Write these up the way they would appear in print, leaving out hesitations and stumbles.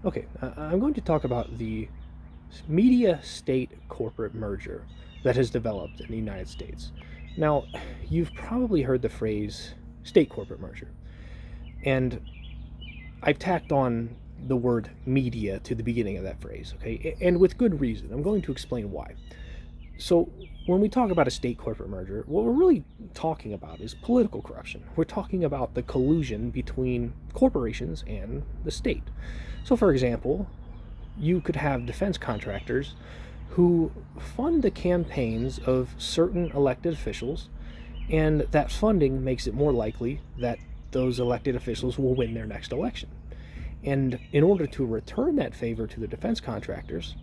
Okay, I'm going to talk about the media state corporate merger that has developed in the United States. Now, you've probably heard the phrase state corporate merger, and I've tacked on the word media to the beginning of that phrase, okay? And with good reason. I'm going to explain why. So, when we talk about a state corporate merger, what we're really talking about is political corruption. We're talking about the collusion between corporations and the state. So, for example, you could have defense contractors who fund the campaigns of certain elected officials, and that funding makes it more likely that those elected officials will win their next election. And in order to return that favor to the defense contractors,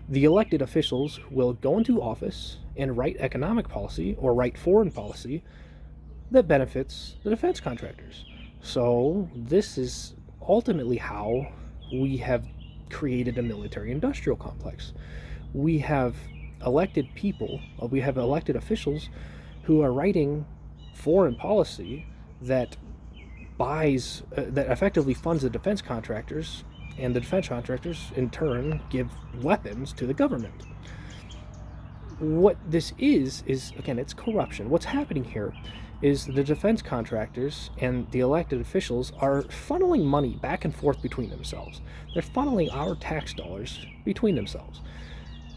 the elected officials will go into office and write economic policy or write foreign policy that benefits the defense contractors. So, this is ultimately how we have created a military industrial complex. We have we have elected officials who are writing foreign policy that that effectively funds the defense contractors, and the defense contractors in turn give weapons to the government. What this is again, it's corruption. What's happening here is the defense contractors and the elected officials are funneling money back and forth between themselves. They're funneling our tax dollars between themselves.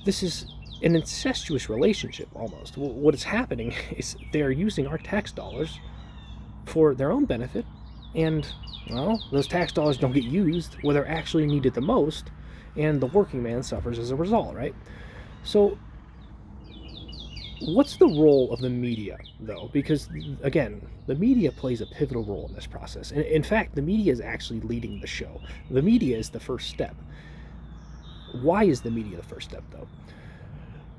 This is an incestuous relationship almost. What is happening is they're using our tax dollars for their own benefit, and, well, those tax dollars don't get used where they're actually needed the most, and the working man suffers as a result, right? So, what's the role of the media, though? Because, again, the media plays a pivotal role in this process. And in fact, the media is actually leading the show. The media is the first step. Why is the media the first step, though?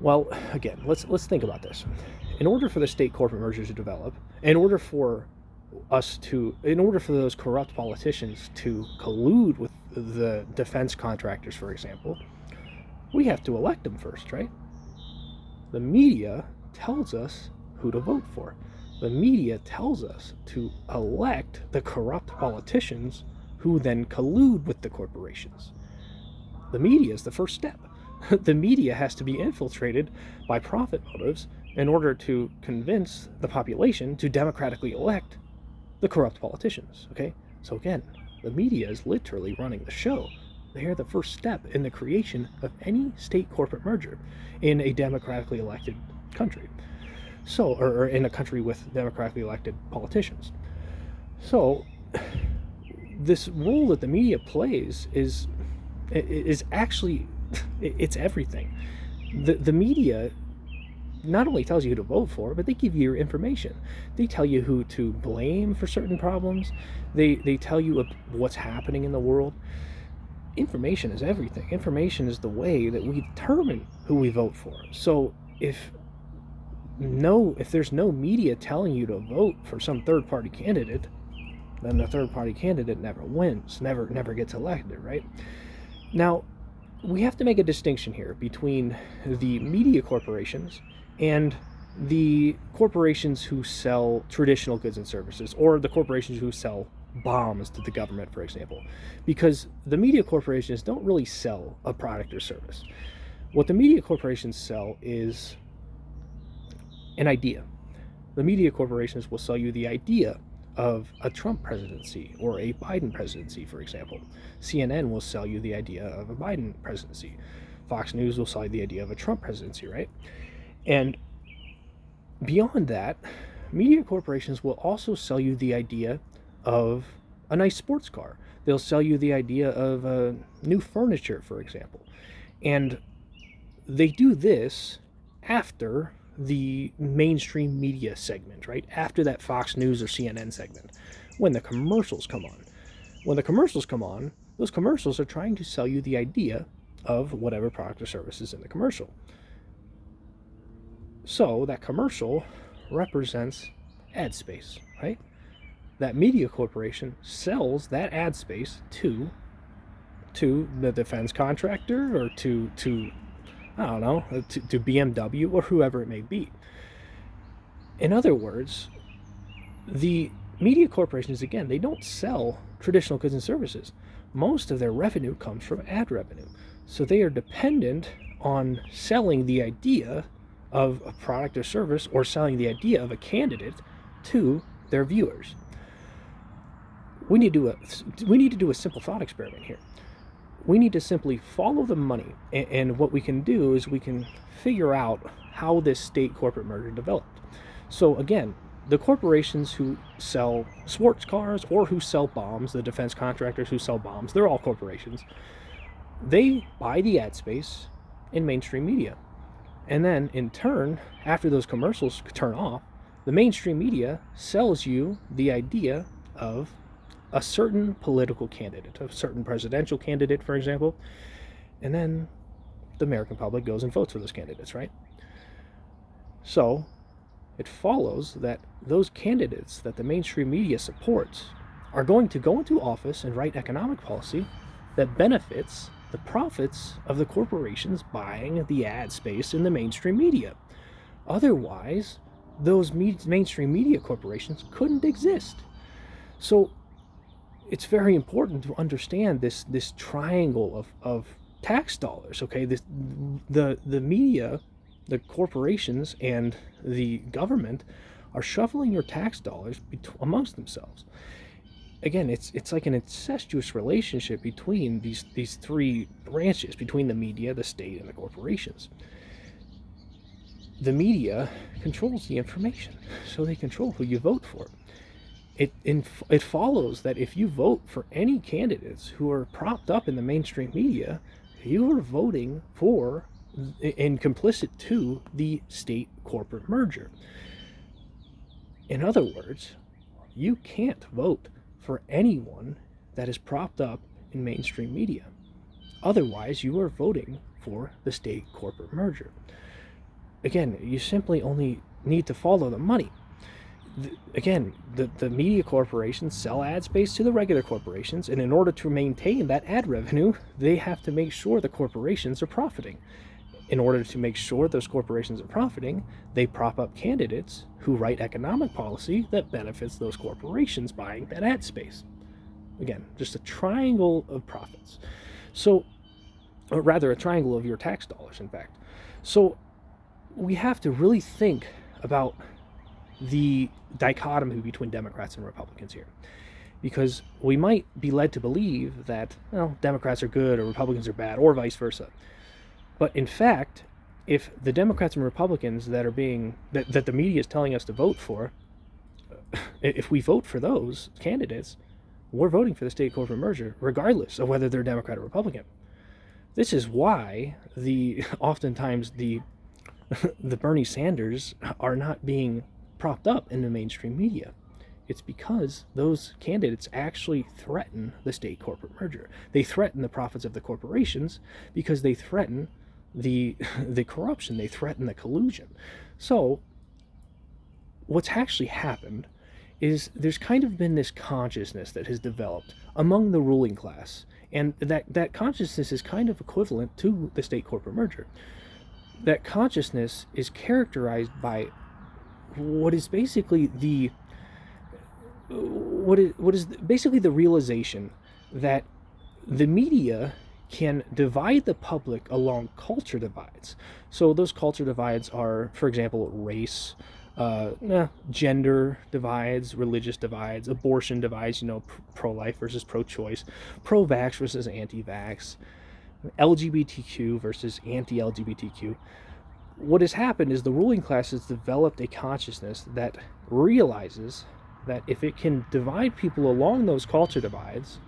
Well, again, let's think about this. In order for the state corporate merger to develop, in order for those corrupt politicians to collude with the defense contractors, for example, we have to elect them first, right? The media tells us who to vote for. The media tells us to elect the corrupt politicians who then collude with the corporations. The media is the first step. The media has to be infiltrated by profit motives in order to convince the population to democratically elect the corrupt politicians, okay? So again, the media is literally running the show. They are the first step in the creation of any state corporate merger in a democratically elected country. So, or in a country with democratically elected politicians. So, this role that the media plays is actually, it's everything. The media not only tells you who to vote for, but they give you your information. They tell you who to blame for certain problems. They tell you what's happening in the world. Information is everything. Information is the way that we determine who we vote for. So if there's no media telling you to vote for some third-party candidate, then the third-party candidate never wins, never gets elected, right? Now, we have to make a distinction here between the media corporations and the corporations who sell traditional goods and services, or the corporations who sell bombs to the government, for example, because the media corporations don't really sell a product or service. What the media corporations sell is an idea. The media corporations will sell you the idea of a Trump presidency or a Biden presidency, for example. CNN will sell you the idea of a Biden presidency. Fox News will sell you the idea of a Trump presidency, right? And beyond that, media corporations will also sell you the idea of a nice sports car. They'll sell you the idea of new furniture, for example. And they do this after the mainstream media segment, right? After that Fox News or CNN segment, when the commercials come on. When the commercials come on, those commercials are trying to sell you the idea of whatever product or service is in the commercial. So that commercial represents ad space, right? That media corporation sells that ad space to the defense contractor, or to I don't know, to BMW or whoever it may be. In other words, the media corporations, again, they don't sell traditional goods and services. most of their revenue comes from ad revenue. So they are dependent on selling the idea of a product or service, or selling the idea of a candidate to their viewers. We need to do a simple thought experiment here. We need to simply follow the money, and what we can do is we can figure out how this state corporate merger developed. So again, the corporations who sell sports cars or who sell bombs, the defense contractors who sell bombs, they're all corporations. They buy the ad space in mainstream media. And then in turn, after those commercials turn off, the mainstream media sells you the idea of a certain political candidate, a certain presidential candidate, for example, and then the American public goes and votes for those candidates, right? So it follows that those candidates that the mainstream media supports are going to go into office and write economic policy that benefits the profits of the corporations buying the ad space in the mainstream media. Otherwise, those mainstream media corporations couldn't exist. So it's very important to understand this triangle of tax dollars. Okay, the media, the corporations, and the government are shoveling your tax dollars amongst themselves. Again, it's like an incestuous relationship between these three branches, between the media, the state, and the corporations. The media controls the information, so they control who you vote for. It follows that if you vote for any candidates who are propped up in the mainstream media, you are voting for and complicit to the state corporate merger. In other words, you can't vote for anyone that is propped up in mainstream media. Otherwise, you are voting for the state corporate merger. Again, you simply only need to follow the money. The media corporations sell ad space to the regular corporations, and in order to maintain that ad revenue, they have to make sure the corporations are profiting. In order to make sure those corporations are profiting, they prop up candidates who write economic policy that benefits those corporations buying that ad space. Again, just a triangle of profits. So, or rather, a triangle of your tax dollars, in fact. So, we have to really think about the dichotomy between Democrats and Republicans here, because we might be led to believe that, well, Democrats are good or Republicans are bad, or vice versa. But in fact, if the Democrats and Republicans that the media is telling us to vote for, if we vote for those candidates, we're voting for the state corporate merger, regardless of whether they're Democrat or Republican. This is why oftentimes the Bernie Sanders are not being propped up in the mainstream media. It's because those candidates actually threaten the state corporate merger. They threaten the profits of the corporations because they threaten the corruption. They threaten the collusion. So what's actually happened is there's kind of been this consciousness that has developed among the ruling class, and that consciousness is kind of equivalent to the state corporate merger. That consciousness is characterized by what is basically the realization that the media can divide the public along culture divides. So those culture divides are, for example, race, gender divides, religious divides, abortion divides, pro-life versus pro-choice, pro-vax versus anti-vax, LGBTQ versus anti-LGBTQ. What has happened is the ruling class has developed a consciousness that realizes that if it can divide people along those culture divides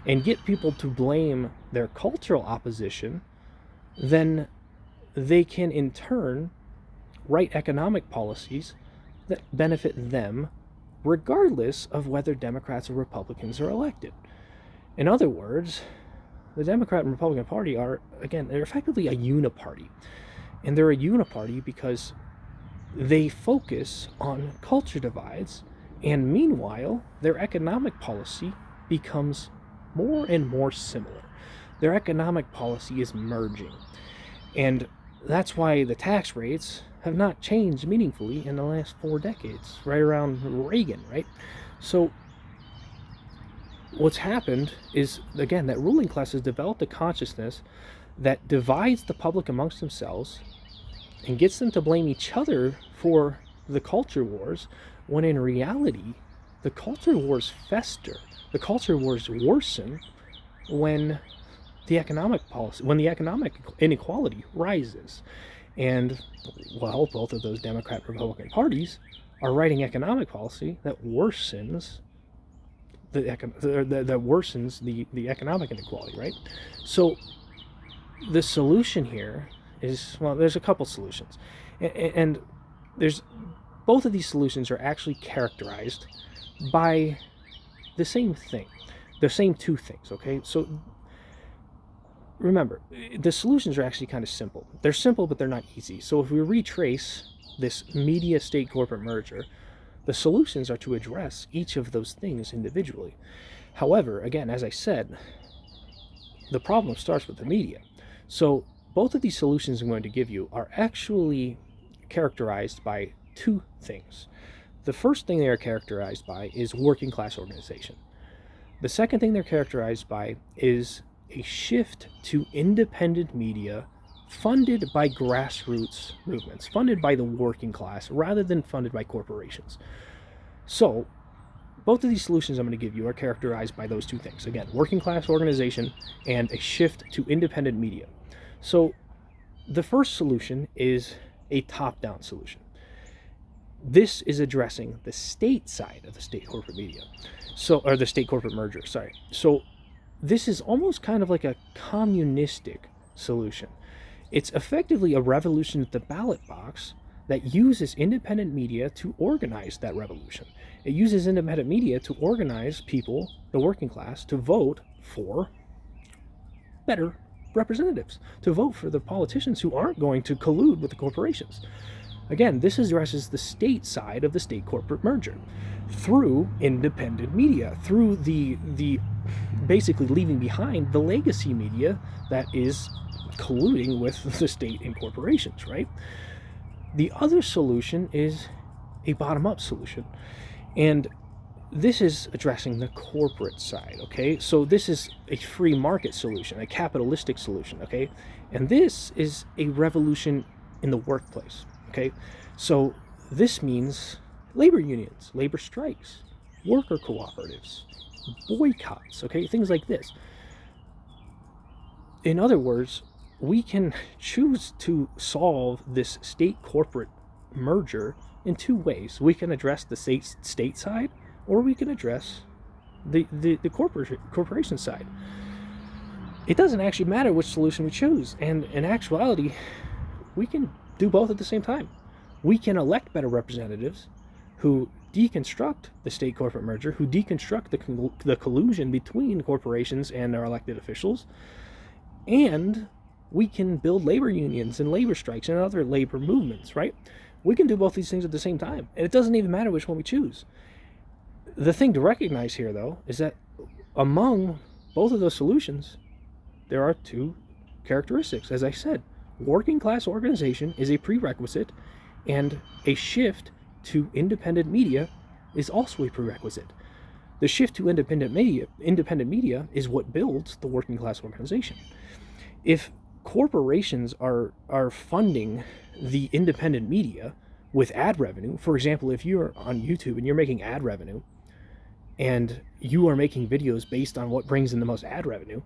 and get people to blame their cultural opposition, then they can in turn write economic policies that benefit them regardless of whether Democrats or Republicans are elected. In other words, the Democrat and Republican Party they're effectively a uniparty. And they're a uniparty because they focus on culture divides, and meanwhile, their economic policy becomes more and more similar. Their economic policy is merging. And that's why the tax rates have not changed meaningfully in the last 4 decades, right around Reagan, right? So what's happened is, again, that ruling class has developed a consciousness that divides the public amongst themselves and gets them to blame each other for the culture wars, when in reality, the culture wars fester. The culture wars worsen when the economic inequality rises. And, well, both of those Democrat and Republican parties are writing economic policy that worsens that worsens the economic inequality, right? So the solution here is, well, there's a couple solutions, and there's both of these solutions are actually characterized by the same thing, the same two things. Okay, so remember, the solutions are actually kind of simple. They're simple, but they're not easy. So if we retrace this media state corporate merger, the solutions are to address each of those things individually. However, again, as I said, the problem starts with the media. So both of these solutions I'm going to give you are actually characterized by two things. The first thing they are characterized by is working class organization. The second thing they're characterized by is a shift to independent media funded by grassroots movements, funded by the working class rather than funded by corporations. So both of these solutions I'm going to give you are characterized by those two things. Again, working class organization and a shift to independent media. So the first solution is a top-down solution. This is addressing the state side of the state corporate media. Or the state corporate merger, sorry. So this is almost kind of like a communistic solution. It's effectively a revolution at the ballot box that uses independent media to organize that revolution. It uses independent media to organize people, the working class, to vote for better representatives, to vote for the politicians who aren't going to collude with the corporations. Again, this addresses the state side of the state corporate merger through independent media, through the basically leaving behind the legacy media that is colluding with the state and corporations, right? The other solution is a bottom-up solution, and this is addressing the corporate side, okay? So this is a free market solution, a capitalistic solution, okay? And this is a revolution in the workplace, okay? So this means labor unions, labor strikes, worker cooperatives, boycotts, okay? Things like this. In other words, we can choose to solve this state corporate merger in two ways. We can address the state side, or we can address the corporation side. It doesn't actually matter which solution we choose, and in actuality, we can do both at the same time. We can elect better representatives who deconstruct the state corporate merger, who deconstruct the collusion between corporations and our elected officials, and we can build labor unions and labor strikes and other labor movements, right? We can do both these things at the same time, and it doesn't even matter which one we choose. The thing to recognize here, though, is that among both of those solutions, there are two characteristics. As I said, working class organization is a prerequisite, and a shift to independent media is also a prerequisite. The shift to independent media is what builds the working class organization. If corporations are funding the independent media with ad revenue, for example, if you're on YouTube and you're making ad revenue, and you are making videos based on what brings in the most ad revenue,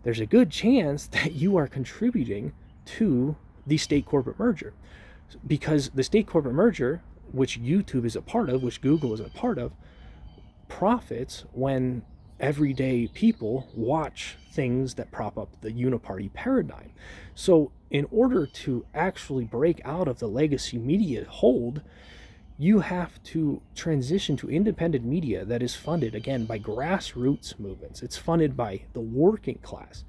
there's a good chance that you are contributing to the state corporate merger. Because the state corporate merger, which YouTube is a part of, which Google is a part of, profits when everyday people watch things that prop up the uniparty paradigm. So in order to actually break out of the legacy media hold, you have to transition to independent media that is funded, again, by grassroots movements. It's funded by the working class.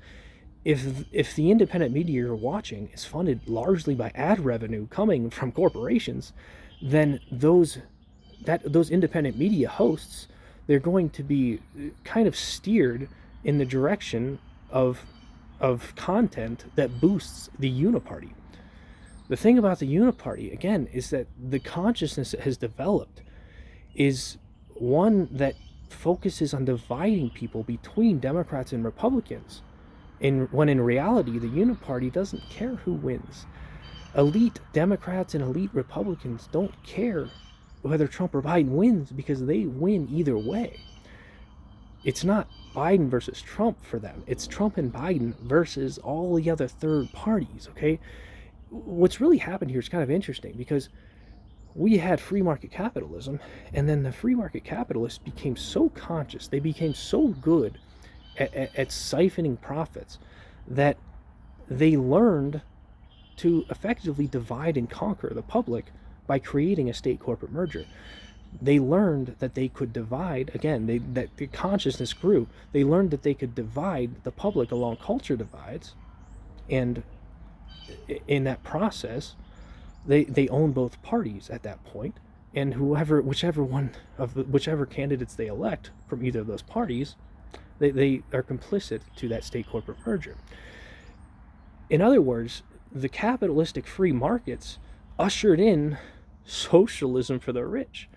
If the independent media you're watching is funded largely by ad revenue coming from corporations, then those independent media hosts, they're going to be kind of steered in the direction of content that boosts the uniparty. The thing about the uniparty, again, is that the consciousness that has developed is one that focuses on dividing people between Democrats and Republicans, when in reality, the Uniparty doesn't care who wins. Elite Democrats and elite Republicans don't care whether Trump or Biden wins, because they win either way. It's not Biden versus Trump for them. It's Trump and Biden versus all the other third parties, okay? What's really happened here is kind of interesting, because we had free market capitalism, and then the free market capitalists became so conscious, they became so good at siphoning profits, that they learned to effectively divide and conquer the public by creating a state corporate merger. They learned that they could divide, again, that the consciousness grew. They learned that they could divide the public along culture divides, and in that process, they own both parties at that point, and whichever candidates they elect from either of those parties, they are complicit to that state corporate merger. In other words, the capitalistic free markets ushered in socialism for the rich.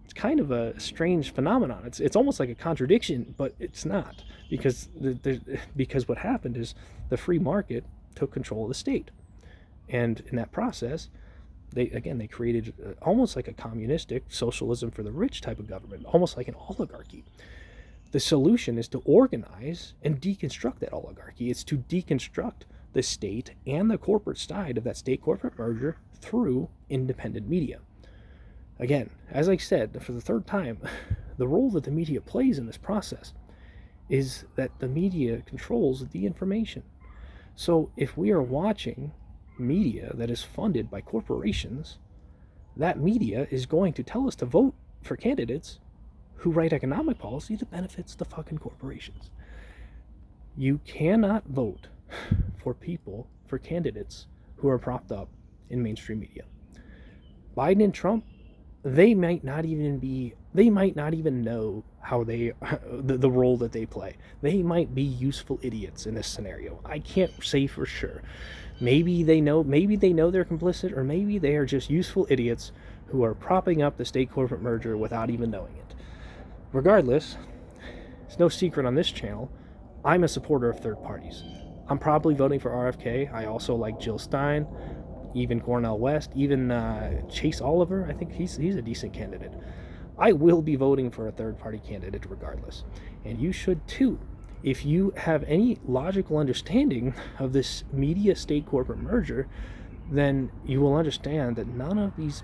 It's kind of a strange phenomenon. It's almost like a contradiction, but it's not, because what happened is the free market took control of the state, and in that process, they created almost like a communistic socialism for the rich type of government, almost like an oligarchy. The solution is to organize and deconstruct that oligarchy. It's to deconstruct the state and the corporate side of that state corporate merger through independent media. Again, as I said for the third time, the role that the media plays in this process is that the media controls the information. So if we are watching media that is funded by corporations, that media is going to tell us to vote for candidates who write economic policy that benefits the fucking corporations. You cannot vote for candidates who are propped up in mainstream media. Biden and Trump, they might not even know how the role that they play. They might be useful idiots in this scenario. I can't say for sure. Maybe they know they're complicit, or maybe they are just useful idiots who are propping up the state corporate merger without even knowing it. Regardless, it's no secret on this channel, I'm a supporter of third parties. I'm probably voting for RFK. I also like Jill Stein, even Cornel West, even Chase Oliver. I think he's a decent candidate. I will be voting for a third-party candidate regardless, and you should too. If you have any logical understanding of this media state corporate merger, then you will understand that none of these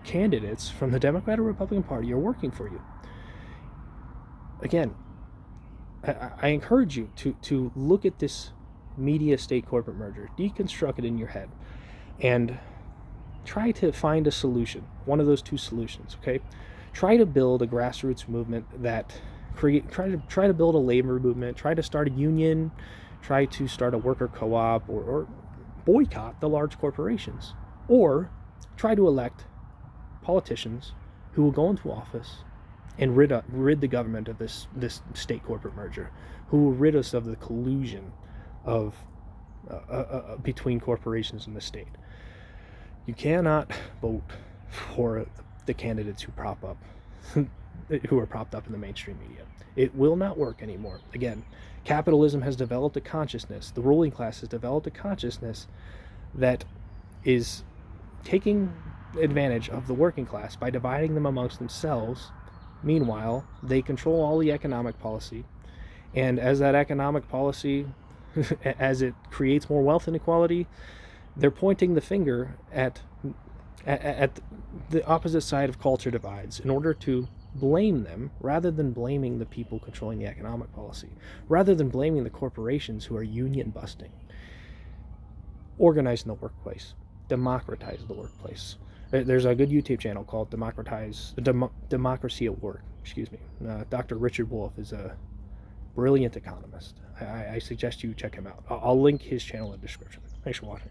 candidates from the Democrat or Republican Party are working for you. Again, I encourage you to look at this media state corporate merger, deconstruct it in your head, and try to find a solution, one of those two solutions, okay? Try to build a grassroots movement try to build a labor movement, try to start a union, try to start a worker co-op, or boycott the large corporations, or try to elect politicians who will go into office and rid the government of this state corporate merger, who will rid us of the collusion of between corporations and the state. You cannot vote for the candidates who are propped up in the mainstream media. It will not work anymore. Again, capitalism has developed a consciousness, the ruling class has developed a consciousness that is taking advantage of the working class by dividing them amongst themselves. Meanwhile, they control all the economic policy, and as that economic policy, as it creates more wealth inequality, they're pointing the finger at the opposite side of culture divides in order to blame them, rather than blaming the people controlling the economic policy, rather than blaming the corporations who are union busting. Organize in the workplace, democratize the workplace. There's a good YouTube channel called Democracy at Work. Dr. Richard Wolff is a brilliant economist. I suggest you check him out. I'll link his channel in the description. Thanks for watching.